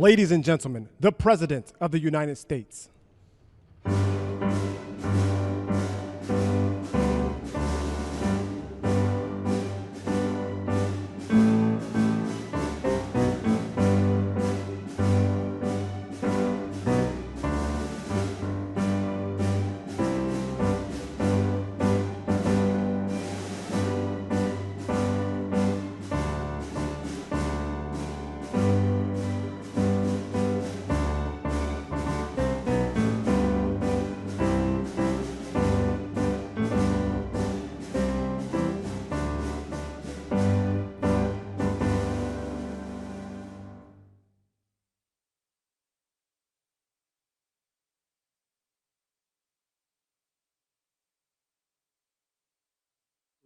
Ladies and gentlemen, the President of the United States.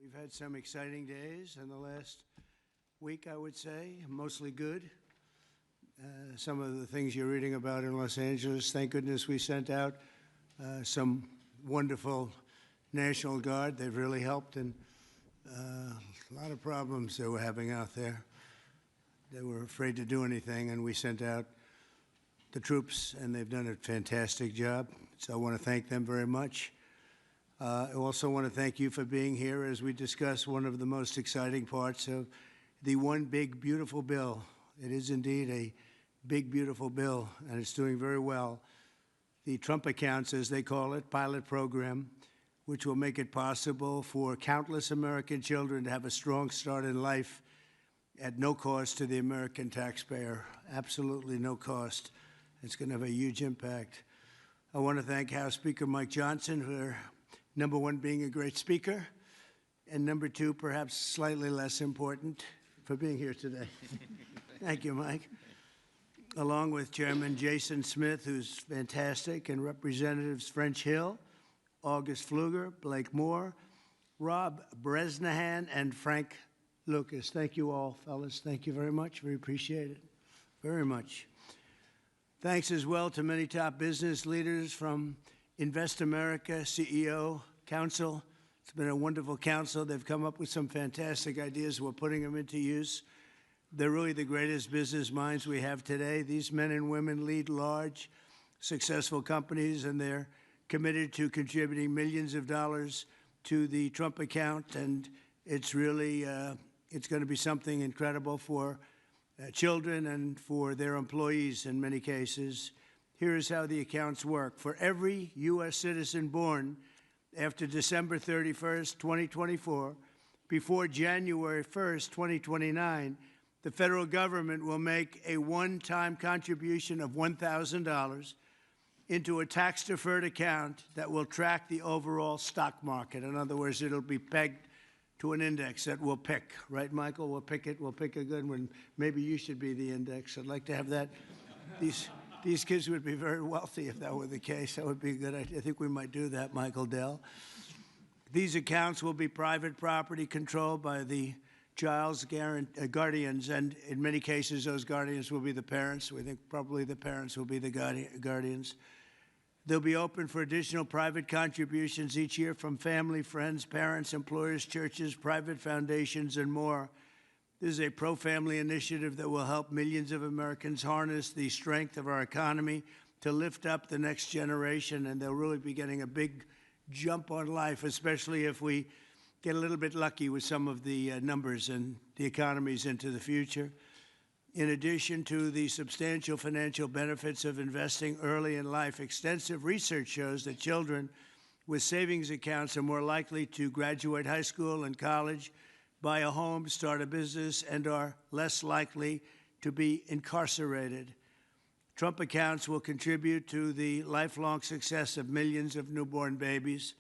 We've had some exciting days in the last week, I would say, mostly good. Some of the things you're reading about in Los Angeles, thank goodness we sent out some wonderful National Guard. They've really helped, and a lot of problems they were having out there. They were afraid to do anything, and we sent out the troops, and they've done a fantastic job. So I want to thank them very much. I also want to thank you for being here as we discuss one of the most exciting parts of the One Big Beautiful Bill. It is indeed a big, beautiful bill, and it's doing very well. The Trump Accounts, as they call it, pilot program, which will make it possible for countless American children to have a strong start in life at no cost to the American taxpayer, absolutely no cost. It's going to have a huge impact. I want to thank House Speaker Mike Johnson for number one, being a great speaker, and number two, perhaps slightly less important, for being here today. Thank you, Mike. Along with Chairman Jason Smith, who's fantastic, and Representatives French Hill, August Pfluger, Blake Moore, Rob Bresnahan, and Frank Lucas. Thank you all, fellas. Thank you very much. We appreciate it very much. Thanks as well to many top business leaders from Invest America, CEO, Council. It's been a wonderful council. They've come up with some fantastic ideas. We're putting them into use. They're really the greatest business minds we have today. These men and women lead large, successful companies, and they're committed to contributing millions of dollars to the Trump account. And it's really, it's going to be something incredible for children and for their employees in many cases. Here is how the accounts work. For every U.S. citizen born after December 31st, 2024, before January 1st, 2029, the federal government will make a one-time contribution of $1,000 into a tax-deferred account that will track the overall stock market. In other words, it'll be pegged to an index that we'll pick. Right, Michael? We'll pick it. We'll pick a good one. Maybe you should be the index. I'd like to have that. These kids would be very wealthy if that were the case. That would be a good idea. I think we might do that, Michael Dell. These accounts will be private property controlled by the child's guardians, and in many cases, those guardians will be the parents. We think probably the parents will be the guardians. They'll be open for additional private contributions each year from family, friends, parents, employers, churches, private foundations, and more. This is a pro-family initiative that will help millions of Americans harness the strength of our economy to lift up the next generation, and they'll really be getting a big jump on life, especially if we get a little bit lucky with some of the numbers and the economies into the future. In addition to the substantial financial benefits of investing early in life, extensive research shows that children with savings accounts are more likely to graduate high school and college, buy a home, start a business, and are less likely to be incarcerated. Trump accounts will contribute to the lifelong success of millions of newborn babies.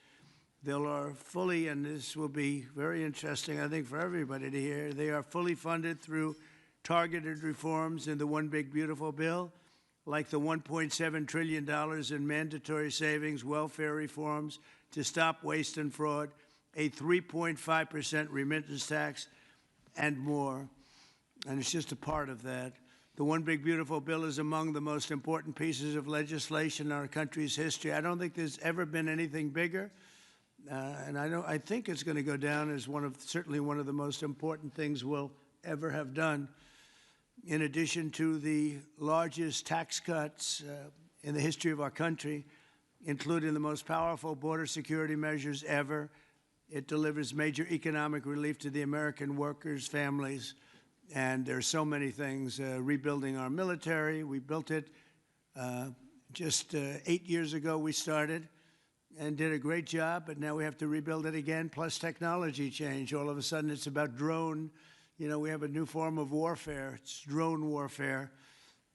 They are fully, and this will be very interesting, I think, for everybody to hear, they are fully funded through targeted reforms in the One Big Beautiful Bill, like the $1.7 trillion in mandatory savings, welfare reforms to stop waste and fraud, a 3.5% remittance tax, and more. And it's just a part of that. The One Big Beautiful Bill is among the most important pieces of legislation in our country's history. I don't think there's ever been anything bigger. And I think it's going to go down as certainly one of the most important things we'll ever have done. in addition to the largest tax cuts in the history of our country, including the most powerful border security measures ever. It delivers major economic relief to the American workers' families. And there are so many things. Rebuilding our military, we built it just 8 years ago. We started and did a great job, but now we have to rebuild it again, plus technology change. All of a sudden, it's about drone. You know, we have a new form of warfare. It's drone warfare.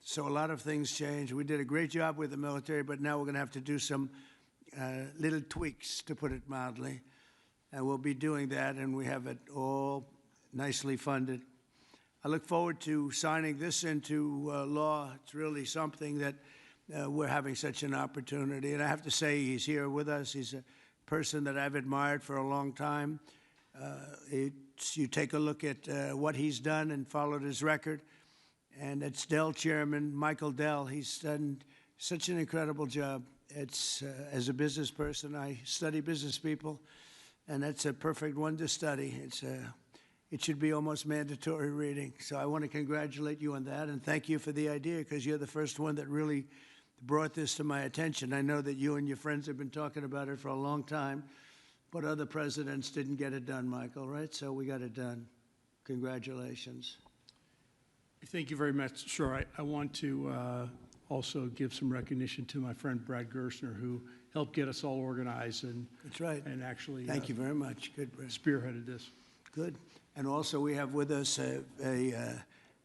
So a lot of things change. We did a great job with the military, but now we're going to have to do some little tweaks, to put it mildly. And we'll be doing that, and we have it all nicely funded. I look forward to signing this into law. It's really something that we're having such an opportunity. And I have to say, he's here with us. He's a person that I've admired for a long time. You take a look at what he's done and followed his record. And it's Dell Chairman Michael Dell. He's done such an incredible job. It's as a business person, I study business people, and that's a perfect one to study. It should be almost mandatory reading. So I want to congratulate you on that, and thank you for the idea, because you're the first one that really brought this to my attention. I know that you and your friends have been talking about it for a long time, but other presidents didn't get it done, Michael, right? So we got it done. Congratulations. Thank you very much. Sure. I want to also give some recognition to my friend Brad Gerstner, who helped get us all organized and That's right. And actually Thank you very much. Good, Brad. Spearheaded this. Good. And also we have with us a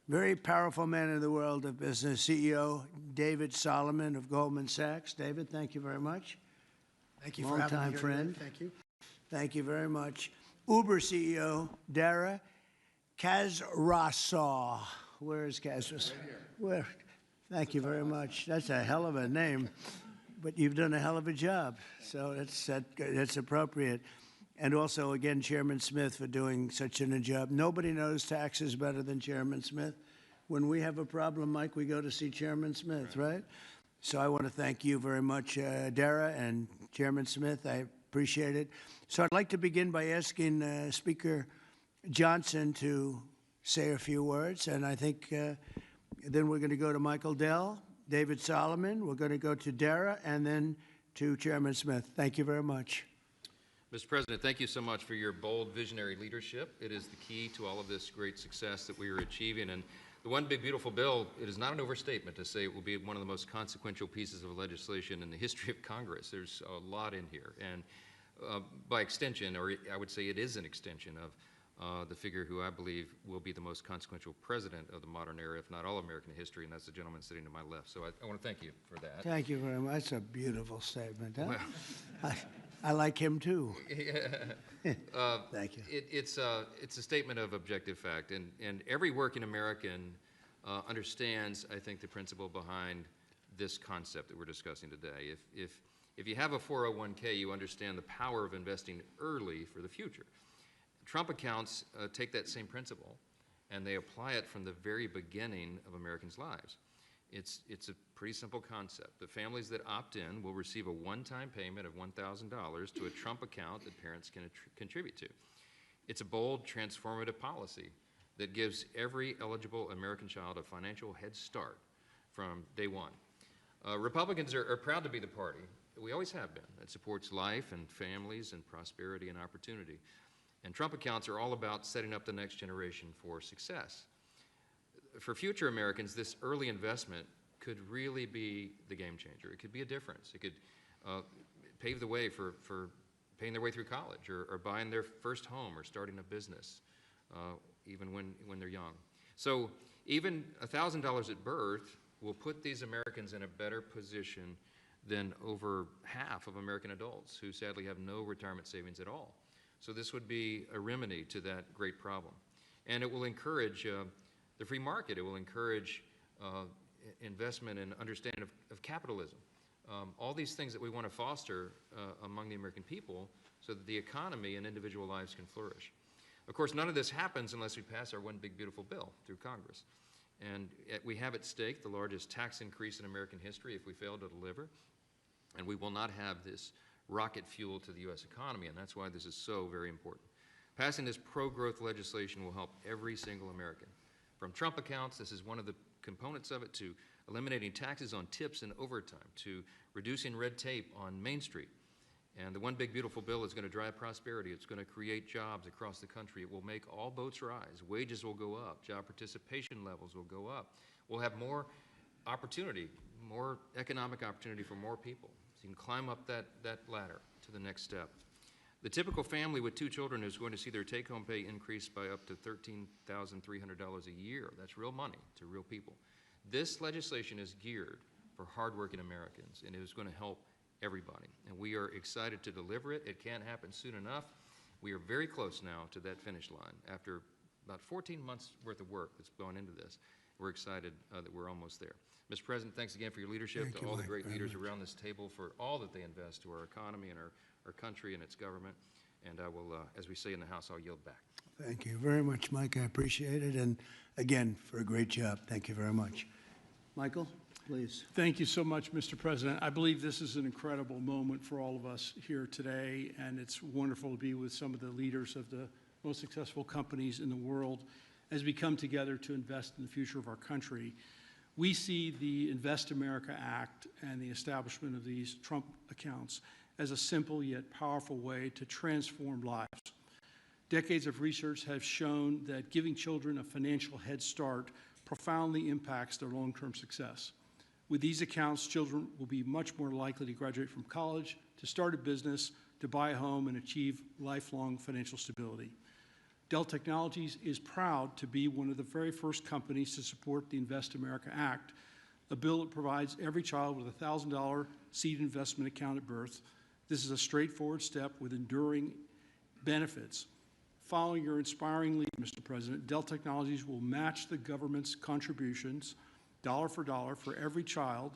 very powerful man in the world of business, CEO David Solomon of Goldman Sachs. David, thank you very much. Thank you for having me Long-time here friend. today. Thank you. Thank you very much. Uber CEO Dara Khosrowshahi. Where is Khosrowshahi? Right here. Where? Thank you very much. That's a hell of a name, but you've done a hell of a job, so that's appropriate. And also, again, Chairman Smith for doing such a job. Nobody knows taxes better than Chairman Smith. When we have a problem, Mike, we go to see Chairman Smith, right? So I want to thank you very much, Dara and Chairman Smith. I appreciate it. So I'd like to begin by asking Speaker Johnson to say a few words, and I think then we're going to go to Michael Dell, David Solomon, we're going to go to Dara, and then to Chairman Smith. Thank you very much. Mr. President, thank you so much for your bold, visionary leadership. It is the key to all of this great success that we are achieving. And the One Big Beautiful Bill, it is not an overstatement to say it will be one of the most consequential pieces of legislation in the history of Congress. There's a lot in here. And by extension, or I would say it is an extension of the figure who I believe will be the most consequential president of the modern era, if not all American history, and that's the gentleman sitting to my left. So I want to thank you for that. Thank you very much. That's a beautiful statement. Huh? Well, I like him too. Thank you. It's a statement of objective fact, and every working American understands, I think, the principle behind this concept that we're discussing today. If you have a 401k, you understand the power of investing early for the future. Trump accounts take that same principle, and they apply it from the very beginning of Americans' lives. It's a pretty simple concept. The families that opt in will receive a one-time payment of $1,000 to a Trump account that parents can contribute to. It's a bold, transformative policy that gives every eligible American child a financial head start from day one. Republicans are proud to be the party, we always have been, that supports life and families and prosperity and opportunity. And Trump accounts are all about setting up the next generation for success. For future Americans, this early investment could really be the game changer. It could be a difference. It could pave the way for paying their way through college or buying their first home or starting a business, even when they're young. So even $1,000 at birth will put these Americans in a better position than over half of American adults who sadly have no retirement savings at all. So this would be a remedy to that great problem. And it will encourage the free market. It will encourage investment and understanding of capitalism. All these things that we want to foster among the American people so that the economy and individual lives can flourish. Of course, none of this happens unless we pass our One Big Beautiful Bill through Congress. And we have at stake the largest tax increase in American history if we fail to deliver. And we will not have this rocket fuel to the U.S. economy, and that's why this is so very important. Passing this pro-growth legislation will help every single American from Trump accounts, this is one of the components of it, to eliminating taxes on tips and overtime, to reducing red tape on Main Street. And the one big beautiful bill is going to drive prosperity. It's going to create jobs across the country. It will make all boats rise. Wages will go up. Job participation levels will go up. We'll have more opportunity, more economic opportunity for more people. So you can climb up that ladder to the next step. The typical family with 2 children is going to see their take-home pay increase by up to $13,300 a year. That's real money to real people. This legislation is geared for hardworking Americans, and it is going to help everybody. And we are excited to deliver it. It can't happen soon enough. We are very close now to that finish line. After about 14 months worth of work that's gone into this, we're excited that we're almost there. Mr. President, thanks again for your leadership, to all the great leaders around this table for all that they invest to our economy and our country and its government. And I will, as we say in the House, I'll yield back. Thank you very much, Mike. I appreciate it. And again, for a great job. Thank you very much. Michael, please. Thank you so much, Mr. President. I believe this is an incredible moment for all of us here today, and it's wonderful to be with some of the leaders of the most successful companies in the world as we come together to invest in the future of our country. We see the Invest America Act and the establishment of these Trump accounts as a simple yet powerful way to transform lives. Decades of research have shown that giving children a financial head start profoundly impacts their long-term success. With these accounts, children will be much more likely to graduate from college, to start a business, to buy a home, and achieve lifelong financial stability. Dell Technologies is proud to be one of the very first companies to support the Invest America Act, a bill that provides every child with a $1,000 seed investment account at birth. This is a straightforward step with enduring benefits. Following your inspiring lead, Mr. President, Dell Technologies will match the government's contributions, dollar for every child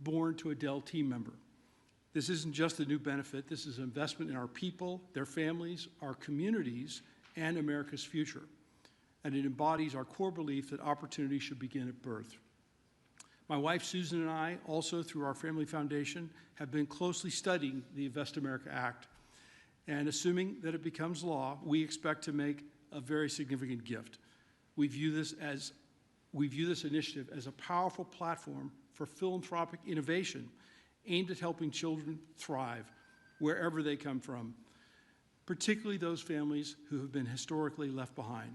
born to a Dell team member. This isn't just a new benefit. This is an investment in our people, their families, our communities, and America's future. And it embodies our core belief that opportunity should begin at birth. My wife, Susan, and I, also through our family foundation, have been closely studying the Invest America Act. And assuming that it becomes law, we expect to make a very significant gift. We view this initiative as a powerful platform for philanthropic innovation aimed at helping children thrive wherever they come from, particularly those families who have been historically left behind.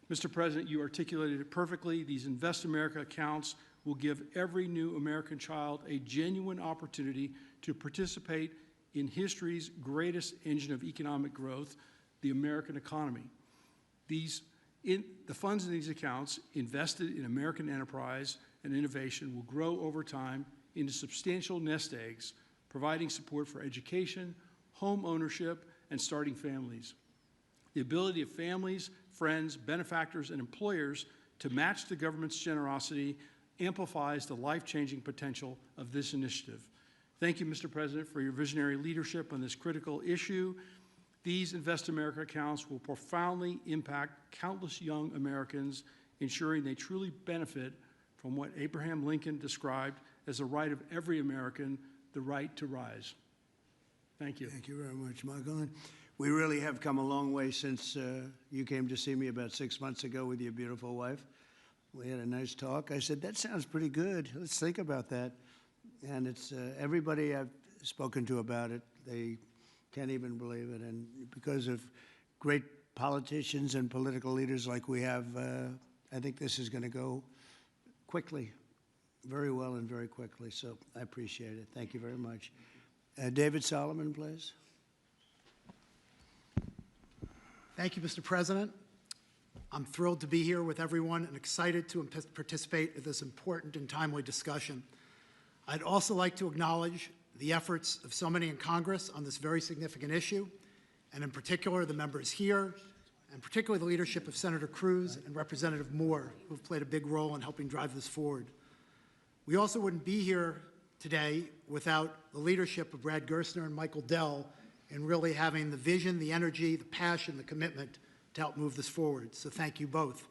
Mr. President, you articulated it perfectly. These Invest America accounts will give every new American child a genuine opportunity to participate in history's greatest engine of economic growth, the American economy. The funds in these accounts invested in American enterprise and innovation will grow over time into substantial nest eggs, providing support for education, home ownership, and starting families. The ability of families, friends, benefactors, and employers to match the government's generosity amplifies the life-changing potential of this initiative. Thank you, Mr. President, for your visionary leadership on this critical issue. These Invest America accounts will profoundly impact countless young Americans, ensuring they truly benefit from what Abraham Lincoln described as the right of every American, the right to rise. Thank you. Thank you very much, Michael. And we really have come a long way since you came to see me about 6 months ago with your beautiful wife. We had a nice talk. I said, that sounds pretty good. Let's think about that. And it's everybody I've spoken to about it, they can't even believe it. And because of great politicians and political leaders like we have, I think this is going to go quickly, very well and very quickly. So I appreciate it. Thank you very much. David Solomon, please. Thank you, Mr. President. I'm thrilled to be here with everyone and excited to participate in this important and timely discussion. I'd also like to acknowledge the efforts of so many in Congress on this very significant issue, and in particular the members here, and particularly the leadership of Senator Cruz and Representative Moore, who have played a big role in helping drive this forward. We also wouldn't be here today without the leadership of Brad Gerstner and Michael Dell in really having the vision, the energy, the passion, the commitment to help move this forward. So thank you both.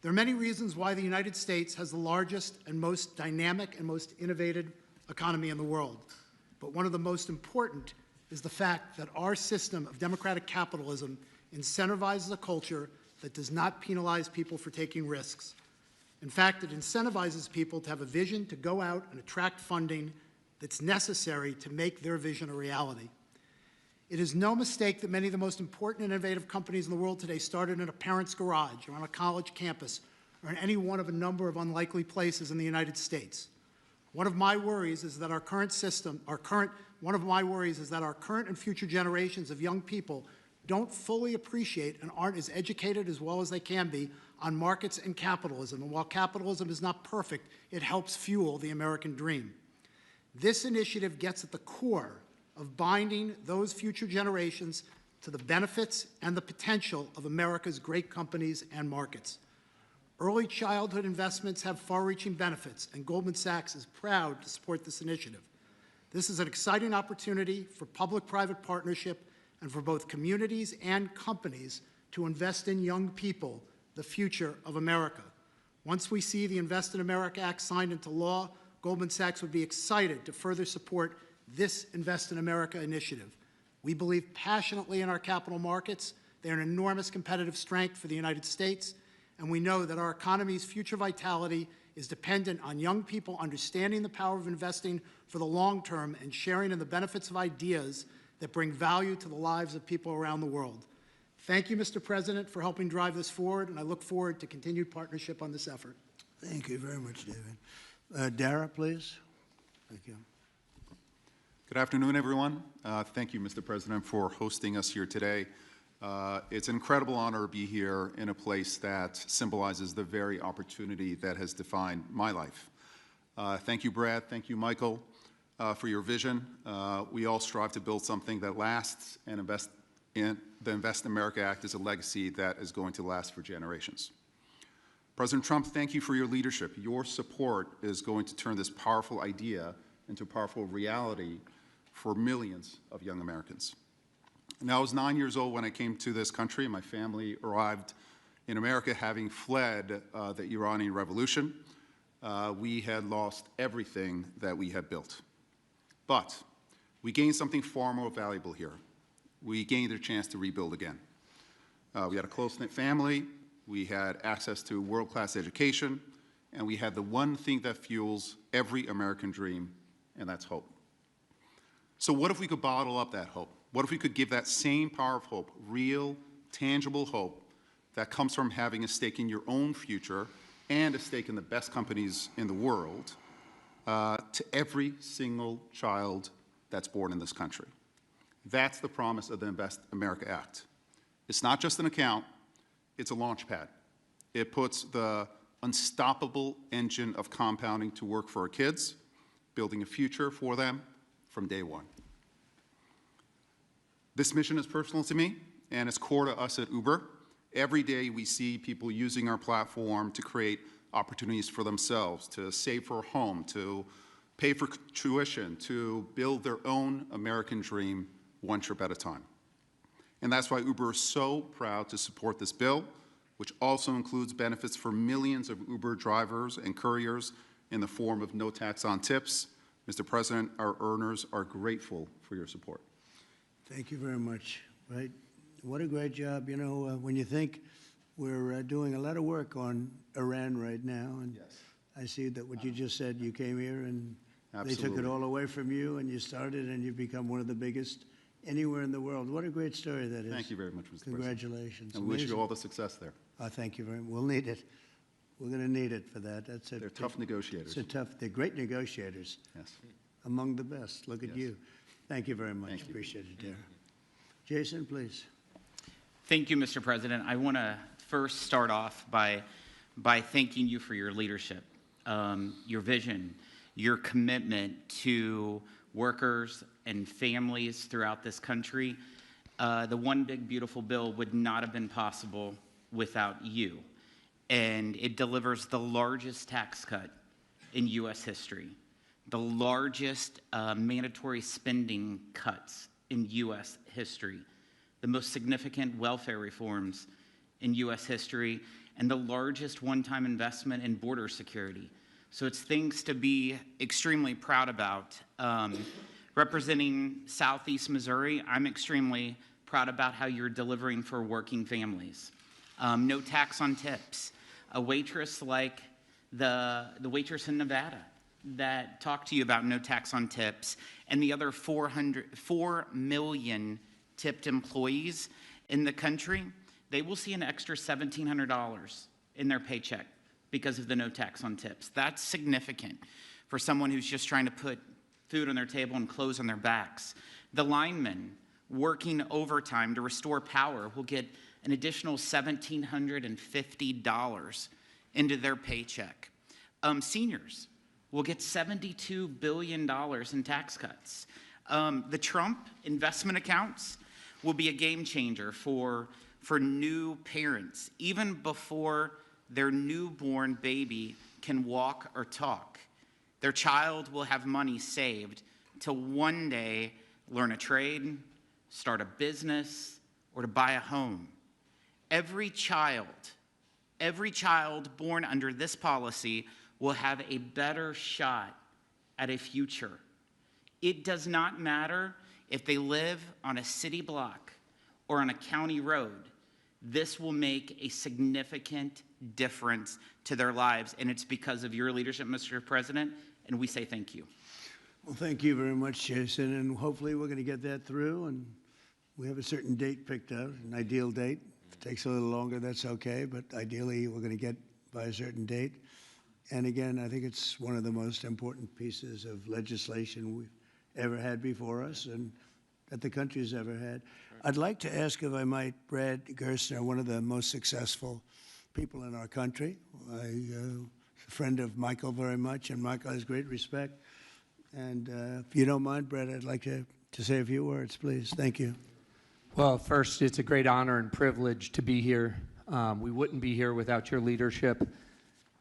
There are many reasons why the United States has the largest and most dynamic and most innovative economy in the world. But one of the most important is the fact that our system of democratic capitalism incentivizes a culture that that does not penalize people for taking risks. In fact, it incentivizes people to have a vision to go out and attract funding that's necessary to make their vision a reality. It is no mistake that many of the most important and innovative companies in the world today started in a parent's garage or on a college campus or in any one of a number of unlikely places in the United States. One of my worries is that our current and future generations of young people don't fully appreciate and aren't as educated as well as they can be on markets and capitalism. And while capitalism is not perfect, it helps fuel the American dream. This initiative gets at the core of binding those future generations to the benefits and the potential of America's great companies and markets. Early childhood investments have far-reaching benefits, and Goldman Sachs is proud to support this initiative. This is an exciting opportunity for public-private partnership and for both communities and companies to invest in young people, the future of America. Once we see the Invest in America Act signed into law, Goldman Sachs would be excited to further support this Invest in America initiative. We believe passionately in our capital markets. They are an enormous competitive strength for the United States, and we know that our economy's future vitality is dependent on young people understanding the power of investing for the long term and sharing in the benefits of ideas that bring value to the lives of people around the world. Thank you, Mr. President, for helping drive this forward, and I look forward to continued partnership on this effort. Thank you very much, David. Dara, please. Thank you. Good afternoon, everyone. Thank you, Mr. President, for hosting us here today. It's an incredible honor to be here in a place that symbolizes the very opportunity that has defined my life. Thank you, Brad. Thank you, Michael, for your vision. We all strive to build something that lasts, and the Invest in America Act is a legacy that is going to last for generations. President Trump, thank you for your leadership. Your support is going to turn this powerful idea into a powerful reality for millions of young Americans. Now, I was 9 years old when I came to this country. My family arrived in America having fled the Iranian Revolution. We had lost everything that we had built. But we gained something far more valuable here. We gained a chance to rebuild again. We had a close-knit family. We had access to world-class education. And we had the one thing that fuels every American dream, and that's hope. So what if we could bottle up that hope? What if we could give that same power of hope, real, tangible hope that comes from having a stake in your own future and a stake in the best companies in the world to every single child that's born in this country? That's the promise of the Invest America Act. It's not just an account, it's a launch pad. It puts the unstoppable engine of compounding to work for our kids, building a future for them from day one. This mission is personal to me, and it's core to us at Uber. Every day we see people using our platform to create opportunities for themselves, to save for a home, to pay for tuition, to build their own American dream one trip at a time. And that's why Uber is so proud to support this bill, which also includes benefits for millions of Uber drivers and couriers in the form of no tax on tips. Mr. President, our earners are grateful for your support. Thank you very much. Right? What a great job. You know, when you think we're doing a lot of work on Iran right now, and yes. I see that what you just said, you came here and Absolutely. They took it all away from you, and you started, and you've become one of the biggest anywhere in the world. What a great story that is. Thank you very much, Mr. Congratulations. President. And we wish you all the success there. Thank you very much. We'll need it. We're going to need it for that. That's it. They're tough negotiators. They're great negotiators. Yes. Among the best. Look at you. Thank you very much. Thank you. Appreciate it, Dara. Jason, please. Thank you, Mr. President. I want to first start off by thanking you for your leadership, your vision, your commitment to workers and families throughout this country. The One Big Beautiful Bill would not have been possible without you. And it delivers the largest tax cut in U.S. history, the largest mandatory spending cuts in U.S. history, the most significant welfare reforms in U.S. history, and the largest one-time investment in border security. So it's things to be extremely proud about. Representing Southeast Missouri, I'm extremely proud about how you're delivering for working families. no tax on tips. A waitress like the waitress in Nevada that talked to you about no tax on tips, and the other 4 million tipped employees in the country, they will see an extra $1,700 in their paycheck because of the no tax on tips. That's significant for someone who's just trying to put food on their table and clothes on their backs. The linemen working overtime to restore power will get an additional $1,750 into their paycheck. Seniors will get $72 billion in tax cuts. The Trump investment accounts will be a game changer for new parents, even before their newborn baby can walk or talk. Their child will have money saved to one day learn a trade, start a business, or to buy a home. Every child born under this policy will have a better shot at a future. It does not matter if they live on a city block or on a county road. This will make a significant difference to their lives, and it's because of your leadership, Mr. President, and we say thank you. Well, thank you very much, Jason, and hopefully we're going to get that through, and we have a certain date picked out, an ideal date. If it takes a little longer, that's okay, but ideally we're going to get by a certain date. And again, I think it's one of the most important pieces of legislation we've ever had before us and that the country's ever had. I'd like to ask, if I might, Brad Gerstner, one of the most successful people in our country. I'm a friend of Michael very much, and Michael has great respect. And if you don't mind, Brad, I'd like to say a few words, please. Thank you. Well, first, it's a great honor and privilege to be here. We wouldn't be here without your leadership.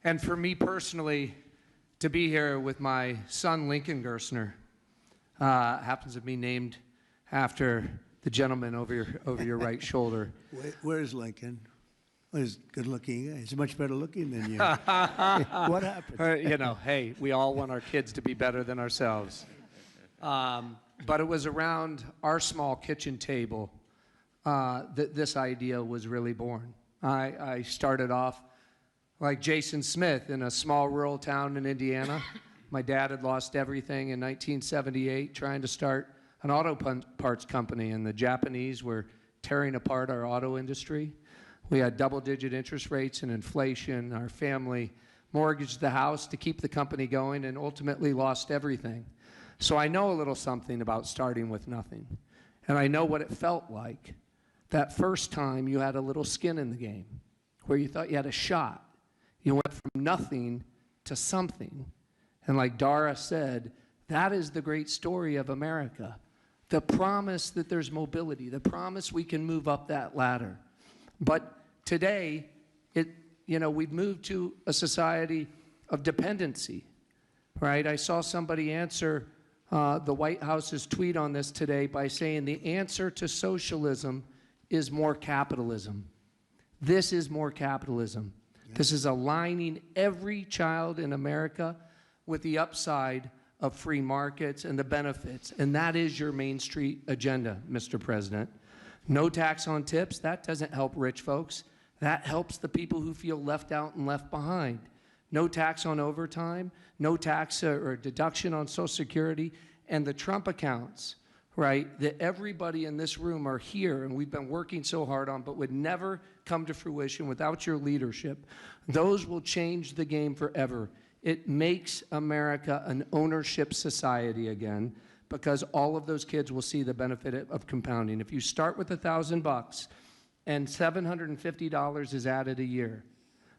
And for me personally, to be here with my son, Lincoln Gerstner, happens to be named after the gentleman over your right shoulder. Where's Lincoln? Well, he's good looking. He's much better looking than you. What happened? You know, hey, we all want our kids to be better than ourselves. But it was around our small kitchen table that this idea was really born. I started off like Jason Smith in a small rural town in Indiana. My dad had lost everything in 1978 trying to start an auto parts company, and the Japanese were tearing apart our auto industry. We had double-digit interest rates and inflation. Our family mortgaged the house to keep the company going and ultimately lost everything. So I know a little something about starting with nothing. And I know what it felt like that first time you had a little skin in the game, where you thought you had a shot. You went from nothing to something. And like Dara said, that is the great story of America. The promise that there's mobility, the promise we can move up that ladder. But today, we've moved to a society of dependency, right? I saw somebody answer the White House's tweet on this today by saying the answer to socialism is more capitalism. This is more capitalism. This is aligning every child in America with the upside of free markets and the benefits. And that is your Main Street agenda, Mr. President. No tax on tips, that doesn't help rich folks. That helps the people who feel left out and left behind. No tax on overtime, no tax or deduction on Social Security, and the Trump accounts, right, that everybody in this room are here and we've been working so hard on, but would never come to fruition without your leadership. Those will change the game forever. It makes America an ownership society again, because all of those kids will see the benefit of compounding. If you start with $1,000 and $750 is added a year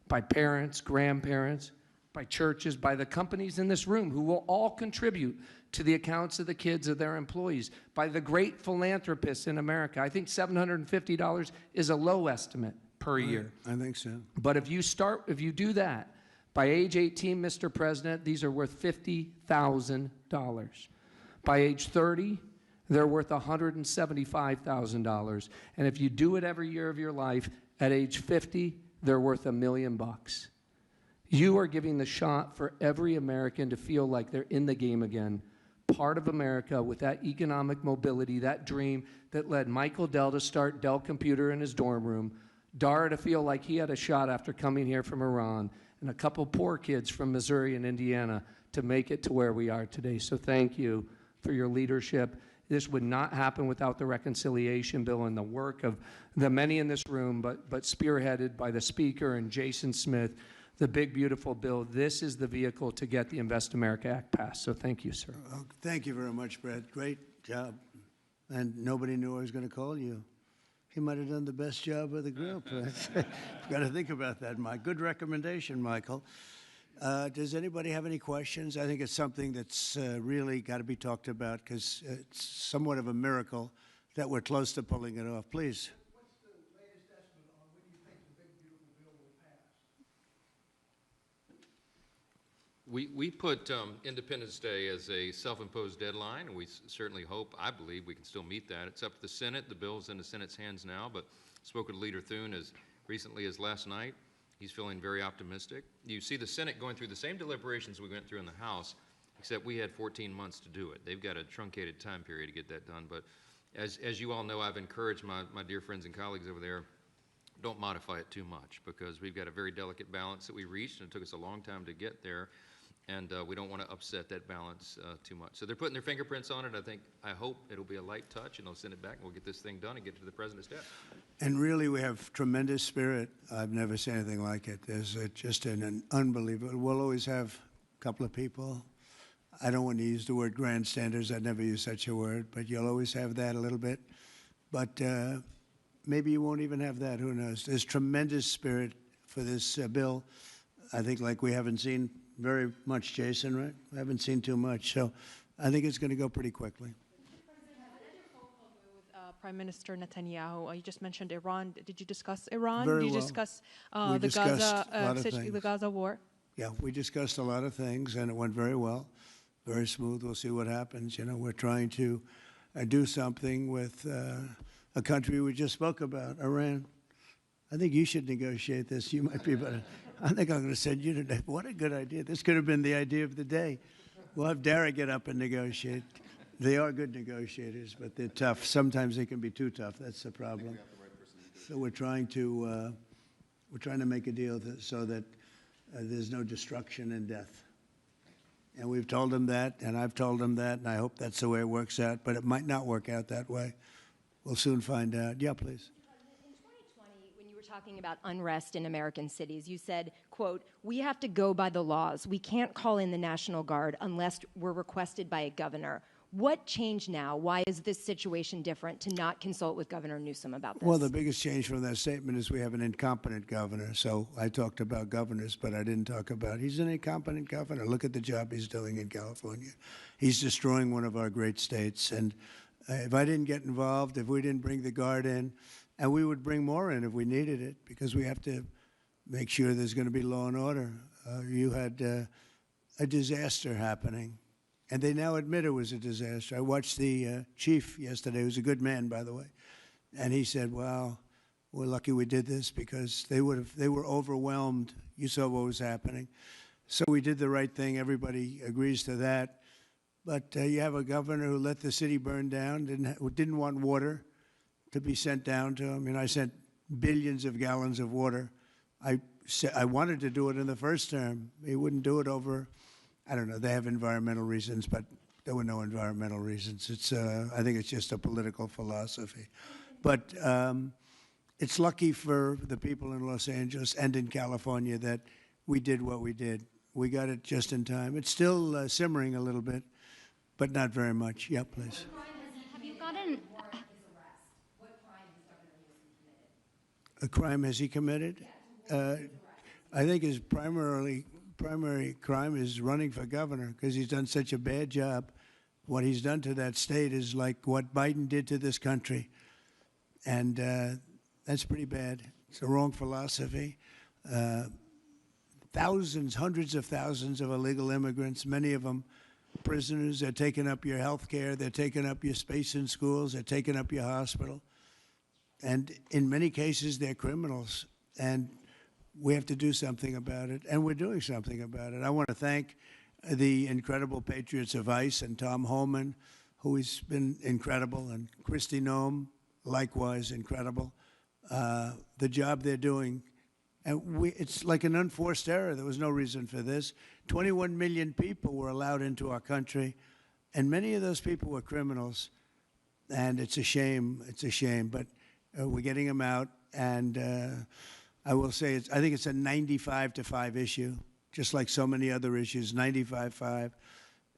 by parents, grandparents, by churches, by the companies in this room who will all contribute to the accounts of the kids of their employees, by the great philanthropists in America. I think $750 is a low estimate per year. I think so. But if you do that, by age 18, Mr. President, these are worth $50,000. By age 30, they're worth $175,000. And if you do it every year of your life, at age 50, they're worth $1 million. You are giving the shot for every American to feel like they're in the game again, part of America with that economic mobility, that dream that led Michael Dell to start Dell Computer in his dorm room, Dara to feel like he had a shot after coming here from Iran, and a couple poor kids from Missouri and Indiana to make it to where we are today. So thank you for your leadership. This would not happen without the reconciliation bill and the work of the many in this room, but spearheaded by the Speaker and Jason Smith, the big, beautiful bill. This is the vehicle to get the Invest America Act passed. So thank you, sir. Oh, thank you very much, Brett. Great job. And nobody knew I was going to call you. He might have done the best job of the group. Got to think about that, Mike. Good recommendation, Michael. Does anybody have any questions? I think it's something that's really got to be talked about because it's somewhat of a miracle that we're close to pulling it off. Please. What's the latest estimate on when you think the big, beautiful bill will pass? We put Independence Day as a self-imposed deadline, and we certainly hope, I believe, we can still meet that. It's up to the Senate. The bill's in the Senate's hands now, but spoke with Leader Thune as recently as last night. He's feeling very optimistic. You see the Senate going through the same deliberations we went through in the House, except we had 14 months to do it. They've got a truncated time period to get that done. But as you all know, I've encouraged my dear friends and colleagues over there, don't modify it too much because we've got a very delicate balance that we reached, and it took us a long time to get there. And we don't want to upset that balance too much. So they're putting their fingerprints on it. I hope it'll be a light touch, and they'll send it back, and we'll get this thing done and get to the President's desk. And really, we have tremendous spirit. I've never seen anything like it. There's just an unbelievable. We'll always have a couple of people. I don't want to use the word grandstanders. I'd never use such a word, but you'll always have that a little bit. But maybe you won't even have that. Who knows? There's tremendous spirit for this bill. I think like we haven't seen very much, Jason, right? We haven't seen too much. So I think it's going to go pretty quickly. Prime Minister Netanyahu, you just mentioned Iran. Did you discuss Iran? Very Did you well. discuss We discussed a lot of the things. Gaza war? Yeah, we discussed a lot of things, and it went very well, very smooth. We'll see what happens. You know, we're trying to do something with a country we just spoke about, Iran. I think you should negotiate this. You might be better. I think I'm going to send you today. What a good idea. This could have been the idea of the day. We'll have Dara get up and negotiate. They are good negotiators, but they're tough. Sometimes they can be too tough. That's the problem. So we're trying to make a deal so that there's no destruction and death. And we've told them that, and I've told them that, and I hope that's the way it works out. But it might not work out that way. We'll soon find out. Yeah, please. In 2020, when you were talking about unrest in American cities, you said, quote, "We have to go by the laws. We can't call in the National Guard unless we're requested by a governor." What changed now? Why is this situation different to not consult with Governor Newsom about this? Well, the biggest change from that statement is we have an incompetent governor. So I talked about governors, but I didn't talk about he's an incompetent governor. Look at the job he's doing in California. He's destroying one of our great states. And if I didn't get involved, if we didn't bring the Guard in, and we would bring more in if we needed it, because we have to make sure there's going to be law and order. You had a disaster happening. And they now admit it was a disaster. I watched the chief yesterday, who's a good man, by the way, and he said, "Wow, we're lucky we did this because they were overwhelmed. You saw what was happening." So we did the right thing. Everybody agrees to that. But you have a governor who let the city burn down, didn't want water to be sent down to him. And I sent billions of gallons of water. I wanted to do it in the first term. He wouldn't do it over. I don't know. They have environmental reasons, but there were no environmental reasons. I think it's just a political philosophy. But it's lucky for the people in Los Angeles and in California that we did what we did. We got it just in time. It's still simmering a little bit, but not very much. Yeah, please. Have you gotten A crime has he committed? I think his primary crime is running for governor because he's done such a bad job. What he's done to that state is like what Biden did to this country. And that's pretty bad. It's the wrong philosophy. Thousands, hundreds of thousands of illegal immigrants, many of them prisoners. They're taking up your health care. They're taking up your space in schools. They're taking up your hospital. And in many cases, they're criminals. And we have to do something about it, and we're doing something about it. I want to thank the incredible patriots of ICE and Tom Homan, who has been incredible, and Kristi Noem, likewise incredible. the job they're doing. And it's like an unforced error. There was no reason for this. 21 million people were allowed into our country, and many of those people were criminals. And it's a shame. It's a shame. But we're getting them out. And I will say, I think it's a 95-5 issue, just like so many other issues, 95-5.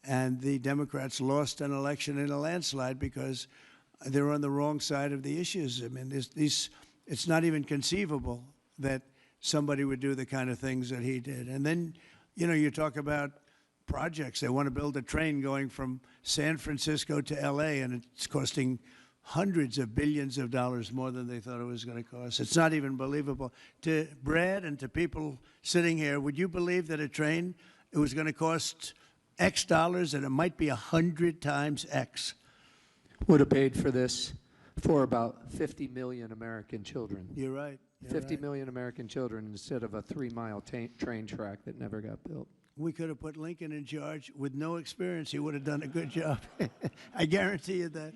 And the Democrats lost an election in a landslide because they're on the wrong side of the issues. I mean, it's not even conceivable that somebody would do the kind of things that he did. And then, you know, you talk about projects. They want to build a train going from San Francisco to L.A., and it's costing hundreds of billions of dollars more than they thought it was going to cost. It's not even believable. To Brad and to people sitting here, would you believe that a train, it was going to cost X dollars and it might be 100 times X? Would have paid for this for about 50 million American children. You're right. 50 million American children instead of a 3-mile train track that never got built. We could have put Lincoln in charge with no experience. He would have done a good job. I guarantee you that.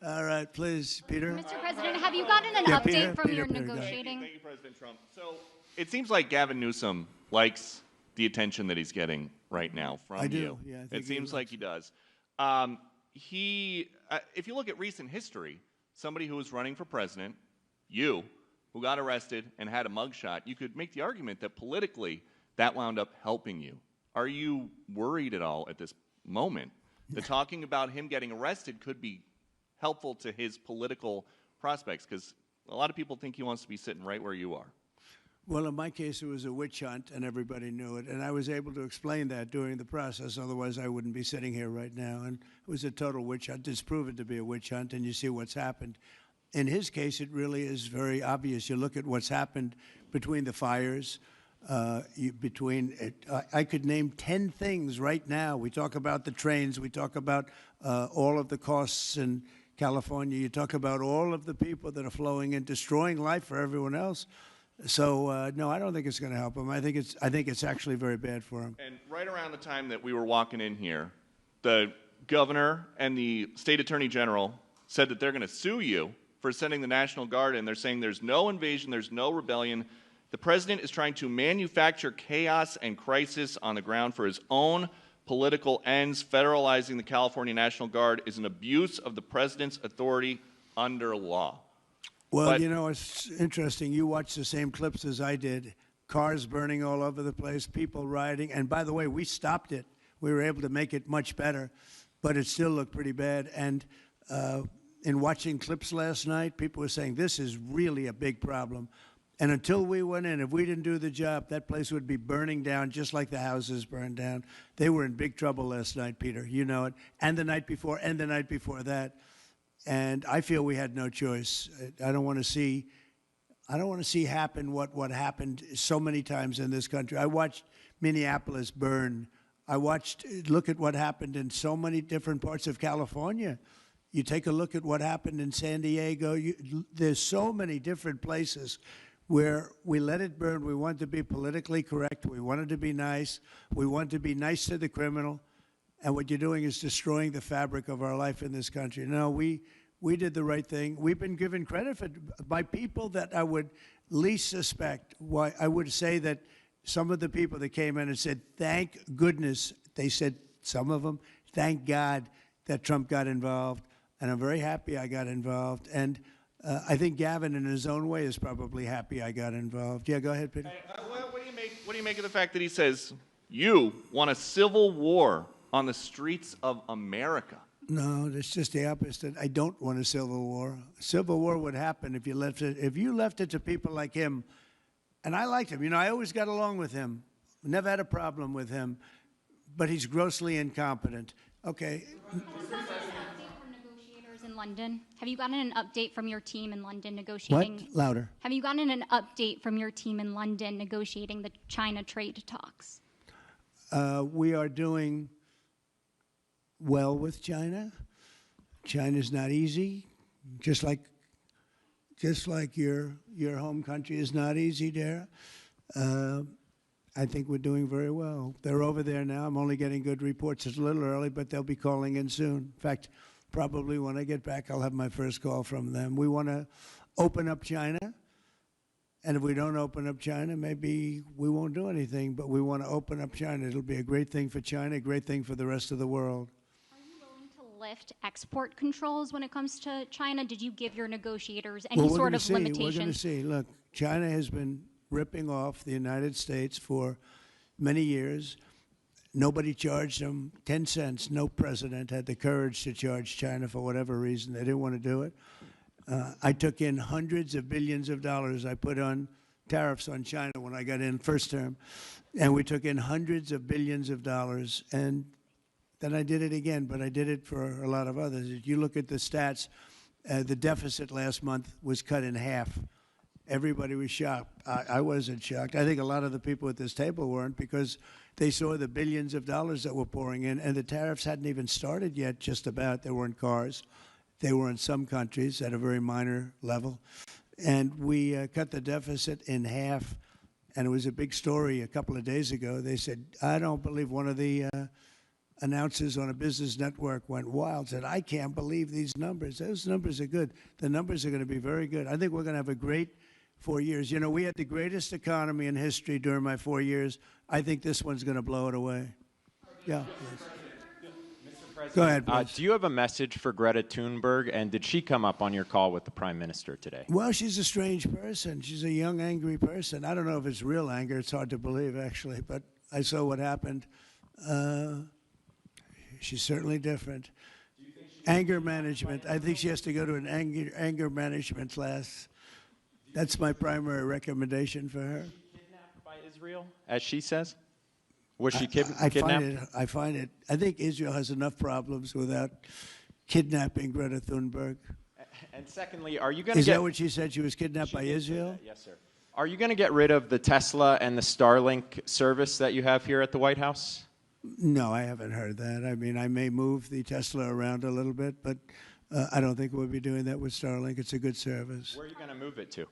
All right, please, Peter. Mr. President, have you gotten an update from your negotiating? Thank you, President Trump. So it seems like Gavin Newsom likes the attention that he's getting right now from you. Yeah, I think it seems like he does. If you look at recent history, somebody who was running for president, you, who got arrested and had a mugshot, you could make the argument that politically that wound up helping you. Are you worried at all at this moment that talking about him getting arrested could be helpful to his political prospects? Because a lot of people think he wants to be sitting right where you are. Well, in my case, it was a witch hunt, and everybody knew it. And I was able to explain that during the process. Otherwise, I wouldn't be sitting here right now. And it was a total witch hunt. It's proven to be a witch hunt, and you see what's happened. In his case, it really is very obvious. You look at what's happened between the fires, I could name 10 things right now. We talk about the trains. We talk about all of the costs in California. You talk about all of the people that are flowing in, destroying life for everyone else. So no, I don't think it's going to help him. I think it's actually very bad for him. And right around the time that we were walking in here, the governor and the state attorney general said that they're going to sue you for sending the National Guard in. They're saying there's no invasion, there's no rebellion. The president is trying to manufacture chaos and crisis on the ground for his own political ends. Federalizing the California National Guard is an abuse of the president's authority under law. Well, you know, it's interesting. You watched the same clips as I did. Cars burning all over the place, people rioting. And by the way, we stopped it. We were able to make it much better, but it still looked pretty bad. And in watching clips last night, people were saying this is really a big problem. And until we went in, if we didn't do the job, that place would be burning down just like the houses burned down. They were in big trouble last night, Peter. You know it. And the night before, and the night before that. And I feel we had no choice. I don't want to see happen what happened so many times in this country. I watched Minneapolis burn. Look at what happened in so many different parts of California. You take a look at what happened in San Diego. There's so many different places where we let it burn. We want to be politically correct. We wanted to be nice. We want to be nice to the criminal. And what you're doing is destroying the fabric of our life in this country. No, we did the right thing. We've been given credit by people that I would least suspect. Why I would say that some of the people that came in and said, thank goodness, they said, some of them, thank God that Trump got involved. And I'm very happy I got involved. And I think Gavin, in his own way, is probably happy I got involved. Yeah, go ahead, Peter. What do you make of the fact that he says, you want a civil war on the streets of America? No, it's just the opposite. I don't want a civil war. A civil war would happen if you left it to people like him. And I liked him. You know, I always got along with him. Never had a problem with him. But he's grossly incompetent. Okay. In London? Have you gotten an update from your team in London negotiating? What? Louder. Have you gotten an update from your team in London negotiating the China trade talks? We are doing well with China. China's not easy, just like your home country is not easy there. I think we're doing very well. They're over there now. I'm only getting good reports. It's a little early, but they'll be calling in soon. In fact, probably when I get back, I'll have my first call from them. We want to open up China. And if we don't open up China, maybe we won't do anything, but we want to open up China. It'll be a great thing for China, a great thing for the rest of the world. Are you willing to lift export controls when it comes to China? Did you give your negotiators any sort of limitations? We're going to see. Look, China has been ripping off the United States for many years. Nobody charged them 10 cents. No president had the courage to charge China for whatever reason. They didn't want to do it. I took in hundreds of billions of dollars. I put on tariffs on China when I got in first term. And we took in hundreds of billions of dollars. And then I did it again, but I did it for a lot of others. If you look at the stats, the deficit last month was cut in half. Everybody was shocked. I wasn't shocked. I think a lot of the people at this table weren't, because they saw the billions of dollars that were pouring in, and the tariffs hadn't even started yet, just about. They were in cars. They were in some countries at a very minor level. And we cut the deficit in half, and it was a big story a couple of days ago. They said, I don't believe, one of the announcers on a business network went wild, said, I can't believe these numbers. Those numbers are good. The numbers are going to be very good. I think we're going to have a great 4 years. You know, we had the greatest economy in history during my 4 years. I think this one's going to blow it away. Yeah, please. Go ahead, please. Do you have a message for Greta Thunberg, and did she come up on your call with the Prime Minister today? Well, she's a strange person. She's a young, angry person. I don't know if it's real anger. It's hard to believe, actually, but I saw what happened. She's certainly different. Anger management. I think she has to go to an anger management class. That's my primary recommendation for her. Was she kidnapped by Israel, as she says? Was she kidnapped? I find it. I think Israel has enough problems without kidnapping Greta Thunberg. And secondly, are you going to Is that what she said? She was kidnapped by Israel? Yes, sir. Are you going to get rid of the Tesla and the Starlink service that you have here at the White House? No, I haven't heard that. I mean, I may move the Tesla around a little bit, but I don't think we'll be doing that with Starlink. It's a good service. Where are you going to move it to?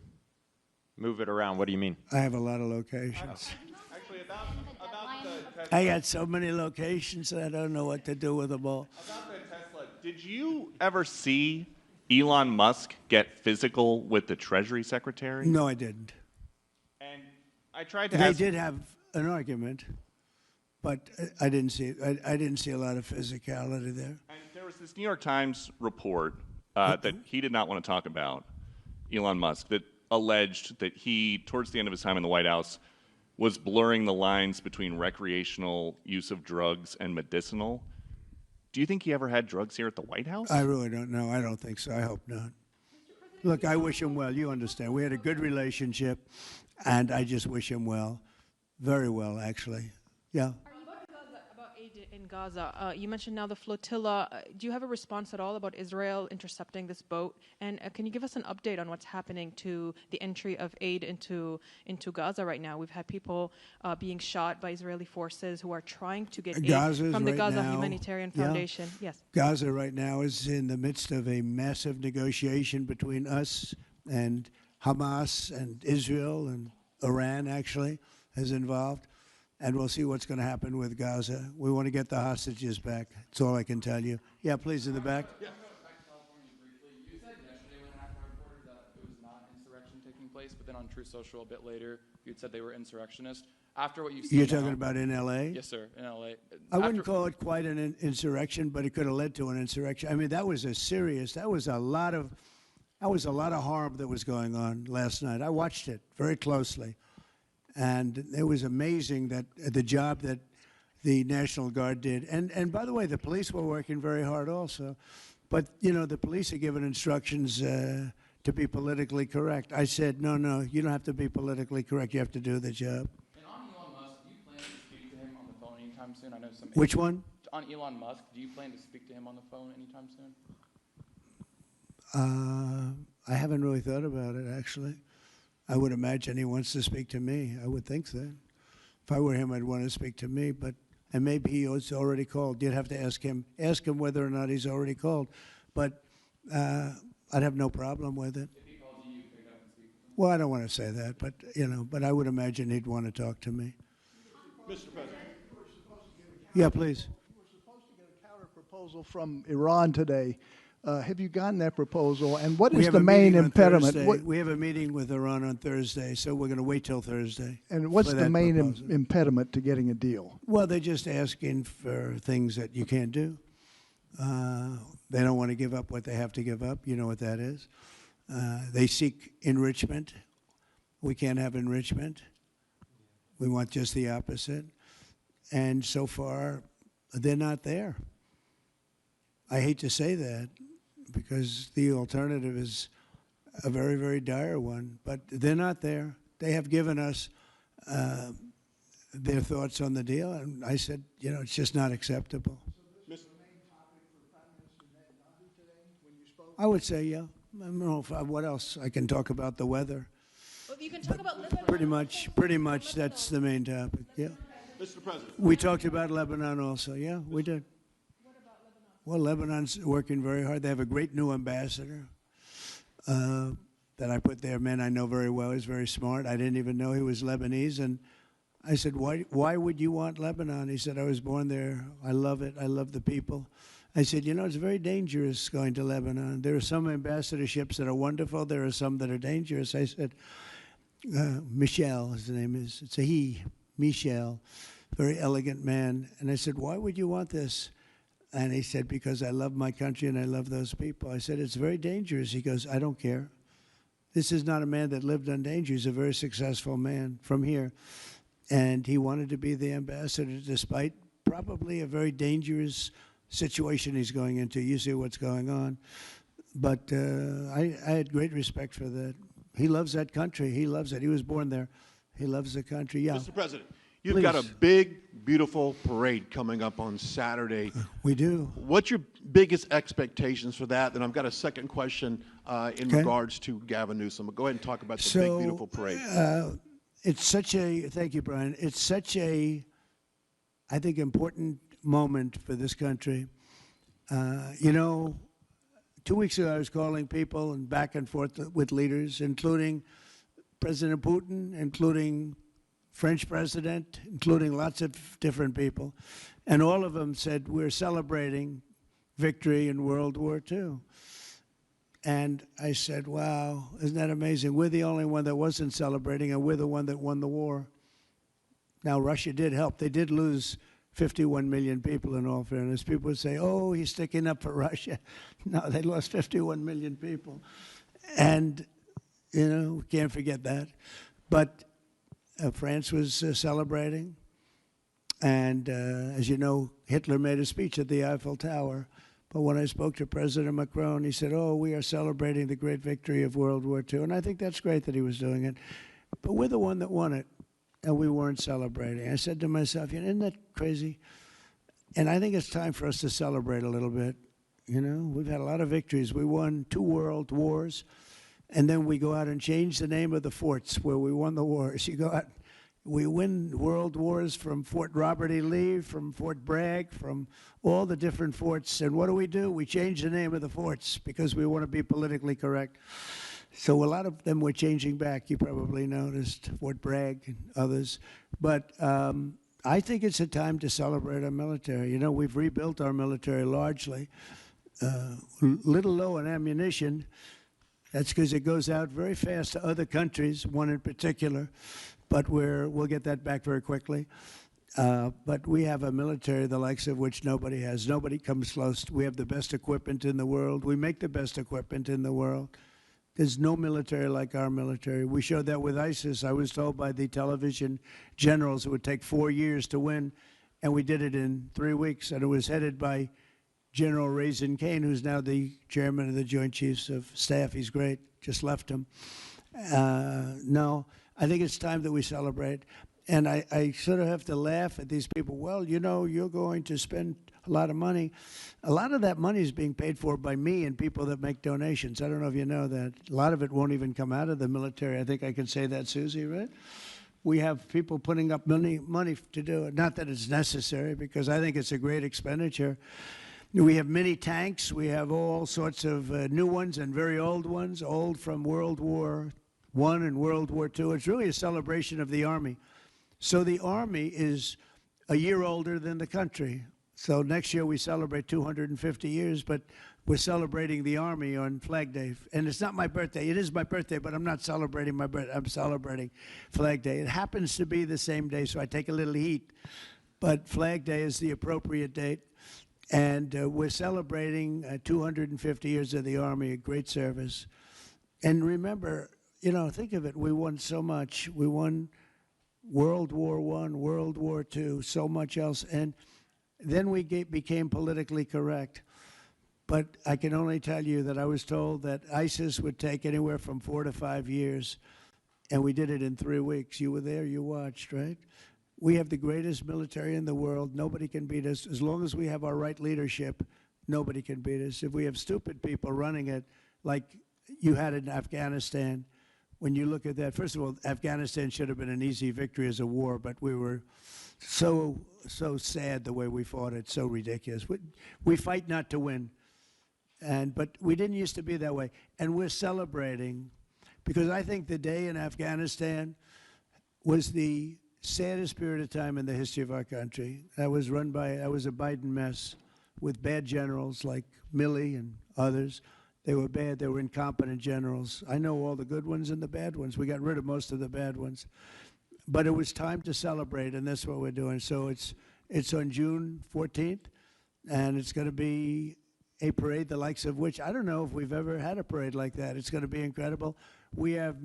Move it around. What do you mean? I have a lot of locations. Actually, about the Tesla. I got so many locations that I don't know what to do with them all. About the Tesla, did you ever see Elon Musk get physical with the Treasury Secretary? No, I didn't. And I tried to They ask... did have an argument, but I didn't see it. I didn't see a lot of physicality there. And there was this New York Times report that he did not want to talk about, Elon Musk, that alleged that he, towards the end of his time in the White House, was blurring the lines between recreational use of drugs and medicinal. Do you think he ever had drugs here at the White House? I really don't know. I don't think so. I hope not. Look, I wish him well. You understand. We had a good relationship, and I just wish him well. Very well, actually. Yeah. About aid in Gaza, you mentioned now the flotilla. Do you have a response at all about Israel intercepting this boat? And can you give us an update on what's happening to the entry of aid into Gaza right now? We've had people being shot by Israeli forces who are trying to get aid from the Gaza Humanitarian Foundation. Yes. Gaza right now is in the midst of a massive negotiation between us and Hamas and Israel, and Iran actually is involved. And we'll see what's going to happen with Gaza. We want to get the hostages back. That's all I can tell you. Yeah, please, in the back. Yeah. Back to California briefly. You said yesterday when an ACNUR reported that it was not insurrection taking place, but then on Truth Social a bit later, you had said they were insurrectionists. After what you've seen You're talking about in L.A.? Yes, sir, in L.A. I wouldn't call it quite an insurrection, but it could have led to an insurrection. I mean, that was a lot of harm that was going on last night. I watched it very closely. And it was amazing that the job that the National Guard did. And by the way, the police were working very hard also. But, you know, the police are given instructions to be politically correct. I said, no, you don't have to be politically correct. You have to do the job. And on Elon Musk, do you plan to speak to him on the phone anytime soon? I know some. Which one? On Elon Musk, do you plan to speak to him on the phone anytime soon? I haven't really thought about it, actually. I would imagine he wants to speak to me. I would think that. If I were him, I'd want to speak to me. And maybe he was already called. You'd have to ask him whether or not he's already called. But I'd have no problem with it. If he calls you, you pick up and speak to him? Well, I don't want to say that, but I would imagine he'd want to talk to me. Mr. President. Yeah, please. We were supposed to get a counter proposal from Iran today. Have you gotten that proposal? And what We is have the a main meeting on impediment? Thursday. We have a meeting with Iran on Thursday, so we're going to wait till Thursday. And what's for the that main proposal. impediment to getting a deal? Well, they're just asking for things that you can't do. They don't want to give up what they have to give up. You know what that is. They seek enrichment. We can't have enrichment. We want just the opposite. And so far, they're not there. I hate to say that because the alternative is a very, very dire one, but they're not there. They have given us their thoughts on the deal, and I said, you know, it's just not acceptable. I would say, yeah. I don't know what else I can talk about. The weather. Well, you can talk about Lebanon. Pretty much, that's the main topic. Yeah. Mr. President. We talked about Lebanon also. Yeah, we did. What about Lebanon? Well, Lebanon's working very hard. They have a great new ambassador that I put there. Man, I know very well. He's very smart. I didn't even know he was Lebanese, and I said, why would you want Lebanon? He said, I was born there. I love it. I love the people. I said, you know, it's very dangerous going to Lebanon. There are some ambassadorships that are wonderful. There are some that are dangerous. I said, Michel, his name is. It's a he, Michel, very elegant man. And I said, why would you want this? And he said, because I love my country and I love those people. I said, it's very dangerous. He goes, I don't care. This is not a man that lived on danger. He's a very successful man from here. And he wanted to be the ambassador despite probably a very dangerous situation he's going into. You see what's going on. But I had great respect for that. He loves that country. He loves it. He was born there. He loves the country. Yeah. Mr. President, you've got a big, beautiful parade coming up on Saturday. We do. What's your biggest expectations for that? And I've got a second question in regards to Gavin Newsom. Go ahead and talk about the big, beautiful parade. It's such a, thank you, Brian. It's such a, I think, important moment for this country. You know, 2 weeks ago I was calling people and back and forth with leaders, including President Putin, including French president, including lots of different people. And all of them said, we're celebrating victory in World War II. And I said, wow, isn't that amazing? We're the only one that wasn't celebrating, and we're the one that won the war. Now, Russia did help. They did lose 51 million people, in all fairness. People would say, oh, he's sticking up for Russia. No, they lost 51 million people. And, you know, we can't forget that. But France was celebrating. And, as you know, Hitler made a speech at the Eiffel Tower. But when I spoke to President Macron, he said, oh, we are celebrating the great victory of World War II. And I think that's great that he was doing it. But we're the one that won it, and we weren't celebrating. I said to myself, you know, isn't that crazy? And I think it's time for us to celebrate a little bit. You know, we've had a lot of victories. We won 2 world wars, and then we go out and change the name of the forts where we won the wars. You go out, we win world wars from Fort Robert E. Lee, from Fort Bragg, from all the different forts. And what do? We change the name of the forts because we want to be politically correct. So a lot of them were changing back. You probably noticed Fort Bragg and others. But I think it's a time to celebrate our military. You know, we've rebuilt our military largely. Little low on ammunition. That's because it goes out very fast to other countries, one in particular. But we'll get that back very quickly. But we have a military the likes of which nobody has. Nobody comes close. We have the best equipment in the world. We make the best equipment in the world. There's no military like our military. We showed that with ISIS. I was told by the television generals it would take 4 years to win, and we did it in 3 weeks. And it was headed by General Raisin Kane, who's now the chairman of the Joint Chiefs of Staff. He's great. Just left him. No, I think it's time that we celebrate. And I sort of have to laugh at these people. Well, you know, you're going to spend a lot of money. A lot of that money is being paid for by me and people that make donations. I don't know if you know that. A lot of it won't even come out of the military. I think I can say that, Susie, right? We have people putting up money to do it. Not that it's necessary, because I think it's a great expenditure. We have many tanks. We have all sorts of new ones and very old ones, old from World War I and World War II. It's really a celebration of the Army. So the Army is a year older than the country. So next year we celebrate 250 years, but we're celebrating the Army on Flag Day. And it's not my birthday. It is my birthday, but I'm not celebrating my birthday. I'm celebrating Flag Day. It happens to be the same day, so I take a little heat. But Flag Day is the appropriate date. And we're celebrating 250 years of the Army, a great service. And remember, you know, think of it. We won so much. We won World War I, World War II, so much else. And then we became politically correct. But I can only tell you that I was told that ISIS would take anywhere from 4 to 5 years, and we did it in 3 weeks. You were there, you watched, right? We have the greatest military in the world. Nobody can beat us. As long as we have our right leadership, nobody can beat us. If we have stupid people running it, like you had in Afghanistan, when you look at that, first of all, Afghanistan should have been an easy victory as a war, but we were so sad the way we fought it, so ridiculous. We fight not to win. But we didn't used to be that way. And we're celebrating, because I think the day in Afghanistan was the saddest period of time in the history of our country. That was a Biden mess with bad generals like Milley and others. They were bad. They were incompetent generals. I know all the good ones and the bad ones. We got rid of most of the bad ones. But it was time to celebrate, and that's what we're doing. So it's on June 14th, and it's going to be a parade the likes of which I don't know if we've ever had a parade like that. It's going to be incredible. We have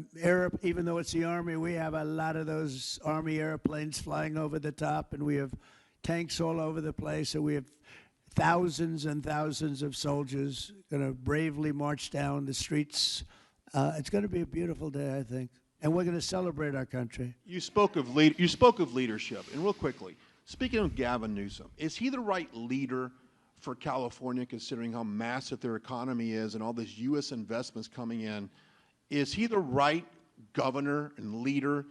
even though it's the Army, we have a lot of those Army airplanes flying over the top, and we have tanks all over the place. So we have thousands and thousands of soldiers going to bravely march down the streets. It's going to be a beautiful day, I think, and we're going to celebrate our country. You spoke of leadership, and real quickly, speaking of Gavin Newsom, is he the right leader for California, considering how massive their economy is and all this U.S. investments coming in? Is he the right governor and leader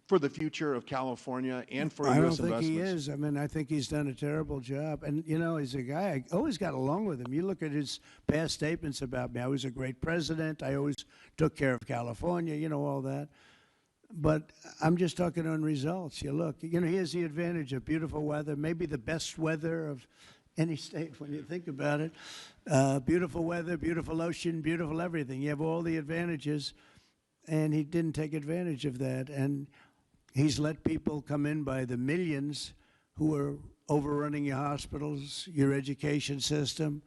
for the future of California and for U.S. investments? I don't think he is. I mean, I think he's done a terrible job. And, you know, he's a guy, I always got along with him. You look at his past statements about me. I was a great president. I always took care of California, you know, all that. But I'm just talking on results. You look, you know, he has the advantage of beautiful weather, maybe the best weather of any state when you think about it. Beautiful weather, beautiful ocean, beautiful everything. You have all the advantages, and he didn't take advantage of that. And he's let people come in by the millions who are overrunning your hospitals, your education system,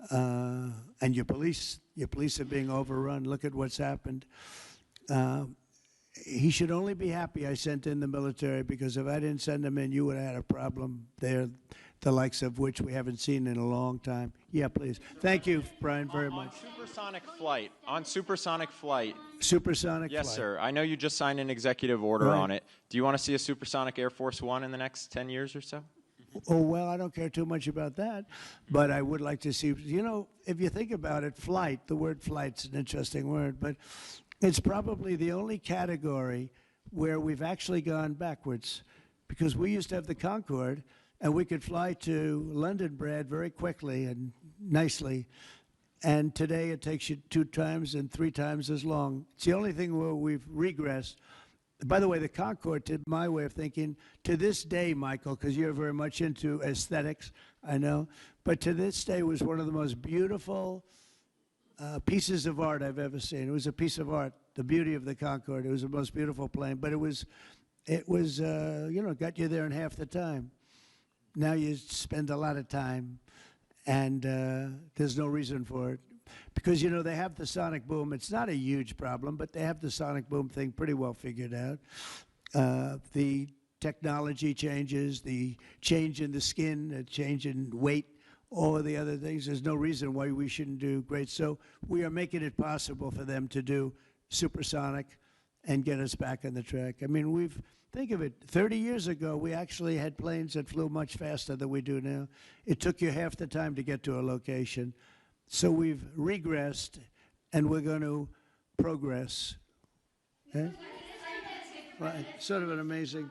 and your police. Your police are being overrun. Look at what's happened. He should only be happy I sent in the military, because if I didn't send them in, you would have had a problem there, the likes of which we haven't seen in a long time. Yeah, please. Thank you, Brian, very much. On supersonic flight. Supersonic yes, flight. sir. I know you just signed an executive order on it. Do you want to see a supersonic Air Force One in the next 10 years or so? Oh, well, I don't care too much about that, but I would like to see, you know, if you think about it, flight, the word flight's an interesting word, but it's probably the only category where we've actually gone backwards, because we used to have the Concorde, and we could fly to London, Brad, very quickly and nicely. And today it takes you 2 times and 3 times as long. It's the only thing where we've regressed. By the way, the Concorde, to my way of thinking, to this day, Michael, because you're very much into aesthetics, I know, but to this day was one of the most beautiful pieces of art I've ever seen. It was a piece of art, the beauty of the Concorde. It was the most beautiful plane, but it was you know, got you there in half the time. Now you spend a lot of time, and there's no reason for it. Because, you know, they have the sonic boom. It's not a huge problem, but they have the sonic boom thing pretty well figured out. The technology changes, the change in the skin, the change in weight, all of the other things. There's no reason why we shouldn't do great. So we are making it possible for them to do supersonic and get us back on the track. I mean, think of it, 30 years ago, we actually had planes that flew much faster than we do now. It took you half the time to get to a location. So we've regressed, and we're going to progress. Okay? Right. Sort of an amazing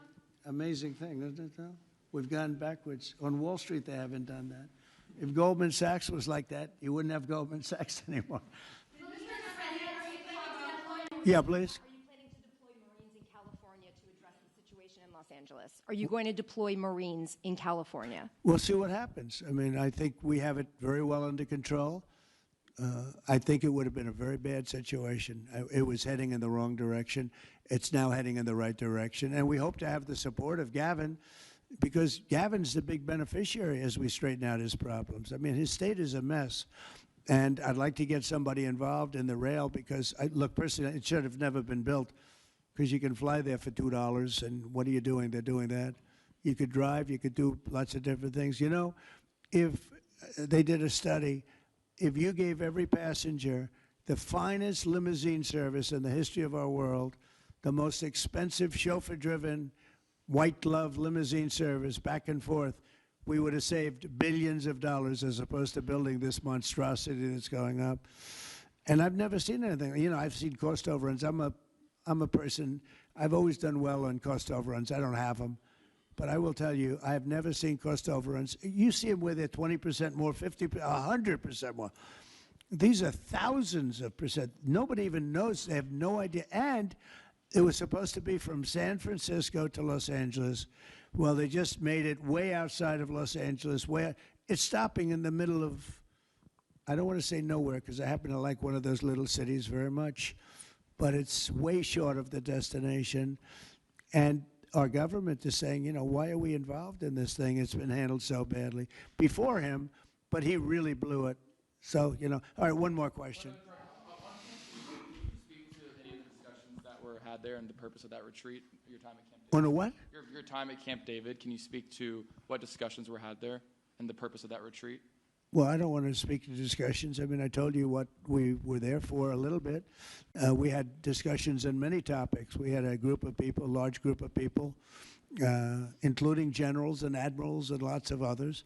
thing, isn't it, though? We've gone backwards. On Wall Street, they haven't done that. If Goldman Sachs was like that, you wouldn't have Goldman Sachs anymore. Yeah, please. Are you going to deploy Marines in California? We'll see what happens. I mean, I think we have it very well under control. I think it would have been a very bad situation. It was heading in the wrong direction. It's now heading in the right direction. And we hope to have the support of Gavin, because Gavin's the big beneficiary as we straighten out his problems. I mean, his state is a mess. And I'd like to get somebody involved in the rail because, look, personally, it should have never been built because you can fly there for $2. And what are you doing? They're doing that. You could drive. You could do lots of different things. You know, if they did a study, if you gave every passenger the finest limousine service in the history of our world, the most expensive chauffeur-driven, white-glove limousine service back and forth, we would have saved billions of dollars as opposed to building this monstrosity that's going up. And I've never seen anything. You know, I've seen cost overruns. I'm a person, I've always done well on cost overruns. I don't have them. But I will tell you, I have never seen cost overruns. You see them where they're 20% more, 50%, 100% more. These are thousands of percent. Nobody even knows. They have no idea. And it was supposed to be from San Francisco to Los Angeles. Well, they just made it way outside of Los Angeles. It's stopping in the middle of, I don't want to say nowhere because I happen to like one of those little cities very much, but it's way short of the destination. And our government is saying, you know, why are we involved in this thing? It's been handled so badly before him, but he really blew it. So, you know, all right, one more question. Speak to any of the discussions that were had there and the purpose of that retreat, your time at Camp David? On a what? Your time at Camp David. Can you speak to what discussions were had there and the purpose of that retreat? Well, I don't want to speak to discussions. I mean, I told you what we were there for a little bit. We had discussions on many topics. We had a group of people, a large group of people, including generals and admirals and lots of others.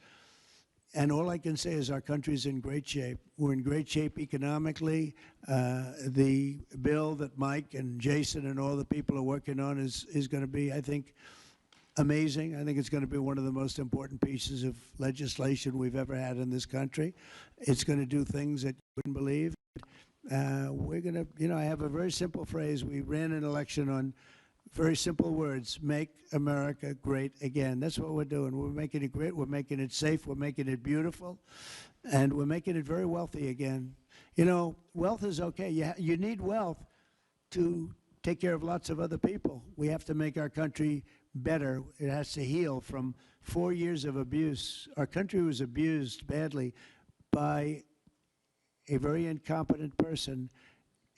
And all I can say is our country's in great shape. We're in great shape economically. The bill that Mike and Jason and all the people are working on is going to be, I think, amazing. I think it's going to be one of the most important pieces of legislation we've ever had in this country. It's going to do things that you wouldn't believe. We're going to, you know, I have a very simple phrase. We ran an election on very simple words: make America great again. That's what we're doing. We're making it great. We're making it safe. We're making it beautiful. And we're making it very wealthy again. You know, wealth is okay. You need wealth to take care of lots of other people. We have to make our country better. It has to heal from 4 years of abuse. Our country was abused badly by a very incompetent person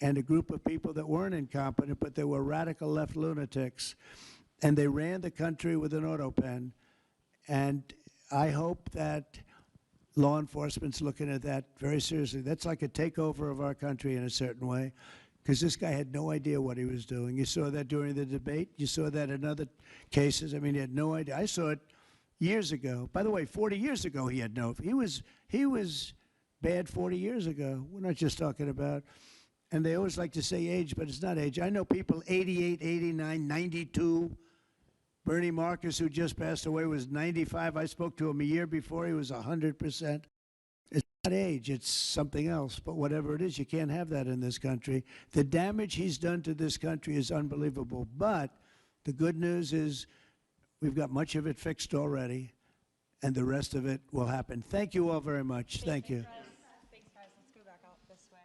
and a group of people that weren't incompetent, but they were radical left lunatics. And they ran the country with an auto pen. And I hope that law enforcement's looking at that very seriously. That's like a takeover of our country in a certain way, because this guy had no idea what he was doing. You saw that during the debate. You saw that in other cases. I mean, he had no idea. I saw it years ago. By the way, 40 years ago, he had no. He was bad 40 years ago. We're not just talking about. And they always like to say age, but it's not age. I know people 88, 89, 92. Bernie Marcus, who just passed away, was 95. I spoke to him a year before. He was 100%. It's not age, it's something else. But whatever it is, you can't have that in this country. The damage he's done to this country is unbelievable. But the good news is we've got much of it fixed already, and the rest of it will happen. Thank you all very much. Thank you. Thanks, guys. Let's go back out this way.